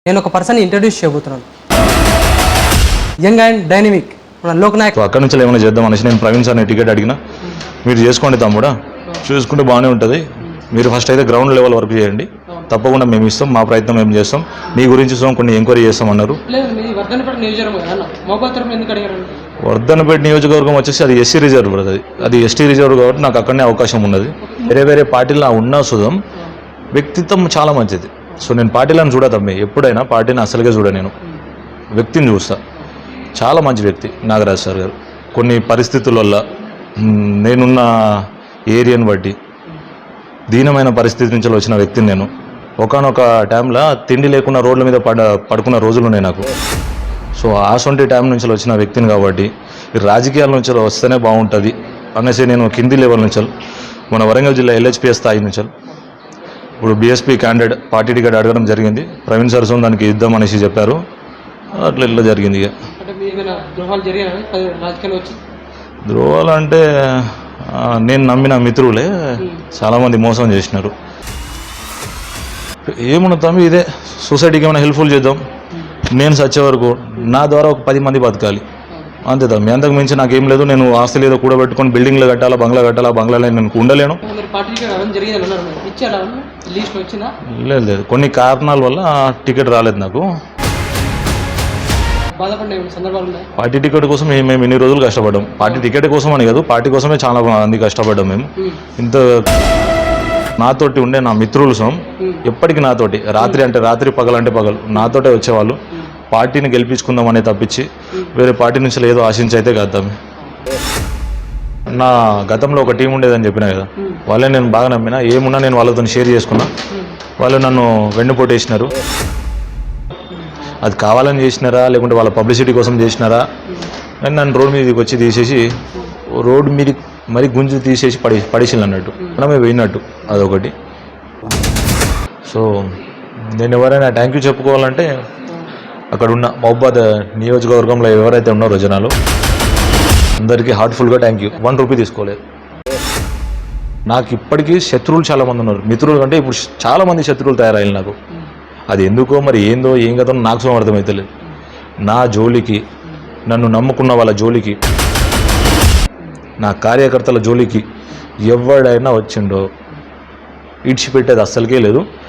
నేను ఒక person introduce చేయబోతున్నాను. యంగ్ అండ్ డైనమిక్ మన లోక్నాయక్. అక్కడి నుంచి ఏమైనా చేద్దాం అనేసి నేను ప్రవీణ్ సార్ని టికెట్ అడిగినా, మీరు చేసుకోండి తమ్ముడా, చూసుకుంటే బాగానే ఉంటుంది, మీరు ఫస్ట్ అయితే గ్రౌండ్ లెవెల్ వర్క్ చేయండి, తప్పకుండా మేము ఇస్తాం, మా ప్రయత్నం మేము చేస్తాం, మీ గురించి కొన్ని ఎంక్వైరీ చేస్తాం అన్నారు. వర్ధనపేట నియోజకవర్గం వచ్చేసి అది ఎస్సీ రిజర్వ్, అది ఎస్టీ రిజర్వ్ కాబట్టి నాకు అక్కడనే అవకాశం ఉన్నది. వేరే పార్టీలో ఉన్న సుధం వ్యక్తిత్వం చాలా మంచిది. సో నేను పార్టీలను చూడతమ్మి, ఎప్పుడైనా పార్టీని అసలుగా చూడ, నేను వ్యక్తిని చూస్తా. చాలా మంచి వ్యక్తి నాగరాజ్ సార్ గారు. కొన్ని పరిస్థితుల వల్ల నేనున్న ఏరియాని బట్టి దీనమైన పరిస్థితి నుంచి వచ్చిన వ్యక్తిని నేను. ఒకనొక టైంలో తిండి లేకుండా రోడ్ల మీద పడుకున్న రోజులు ఉన్నాయి నాకు. సో ఆసొంటి టైం నుంచి వచ్చిన వ్యక్తిని కాబట్టి రాజకీయాల నుంచి వస్తేనే బాగుంటుంది అనేసి నేను కింది లెవెల్ నుంచి, మన వరంగల్ జిల్లా LHPS స్థాయి నుంచి ఇప్పుడు BSP క్యాండిడేట్ పార్టీ టికెట్ అడగడం జరిగింది. ప్రవీణ్ సార్ దానికి ఇద్దాం అనేసి చెప్పారు, అట్లా ఇట్లా జరిగింది. ఇక ద్రోహాలు అంటే నేను నమ్మిన మిత్రులే చాలామంది మోసం చేసినారు. ఏమున్నా తమ్మి, ఇదే సొసైటీకి ఏమైనా హెల్ప్ఫుల్ చేద్దాం, నేను సచ్చే వరకు నా ద్వారా ఒక 10 మంది బతకాలి, అంతే తమ్మి. అంతకు మించి నాకేం లేదు. నేను ఆస్తి లేదో కూడబెట్టుకొని బిల్డింగ్లు కట్టాలా, బంగ్లాలో నేను ఉండలేను. లేదు, కొన్ని కారణాల వల్ల టికెట్ రాలేదు నాకు. పార్టీ టికెట్ కోసం మేము ఇన్ని రోజులు కష్టపడ్డాం. పార్టీ టికెట్ కోసం అని కాదు, పార్టీ కోసమే చాలా మంది కష్టపడ్డాం మేము. ఇంత నాతోటి ఉండే నా మిత్రులు ఎప్పటికీ నాతోటి, రాత్రి అంటే రాత్రి, పగలంటే పగలు నాతోటే వచ్చేవాళ్ళు. పార్టీని గెలిపించుకుందాం అనే తప్పించి వేరే పార్టీ నుంచి ఏదో ఆశించి అయితే కాదు. నా గతంలో ఒక టీం ఉండేదని చెప్పినా కదా, వాళ్ళే నేను బాగా నమ్మినా. ఏమున్నా నేను వాళ్ళతో షేర్ చేసుకున్నా, వాళ్ళు నన్ను వెన్నుపోటు వేసినారు. అది కావాలని చేసినారా లేకుంటే వాళ్ళ పబ్లిసిటీ కోసం చేసినారా అని నన్ను రోడ్ మీదకి వచ్చి తీసేసి, రోడ్ మీద మరి గుంజు తీసేసి పడేసిల్లు అన్నట్టు, మనమే పోయినట్టు అదొకటి. సో నేను ఎవరైనా థ్యాంక్ యూ చెప్పుకోవాలంటే అక్కడున్న మహబూబాద్ నియోజకవర్గంలో ఎవరైతే ఉన్నారో జనాలు అందరికీ హార్ట్ఫుల్గా థ్యాంక్ యూ. 1 రూపీ తీసుకోలేదు. నాకు ఇప్పటికీ శత్రువులు చాలామంది ఉన్నారు. మిత్రులు కంటే ఇప్పుడు చాలామంది శత్రువులు తయారయ్యారు నాకు. అది ఎందుకో మరి ఏందో ఏం కదో నాకు అర్థమవుతలేదు. నా జోలికి, నన్ను నమ్ముకున్న వాళ్ళ జోలికి, నా కార్యకర్తల జోలికి ఎవడైనా వచ్చిండో ఇడిచిపెట్టేది అస్సలకే లేదు.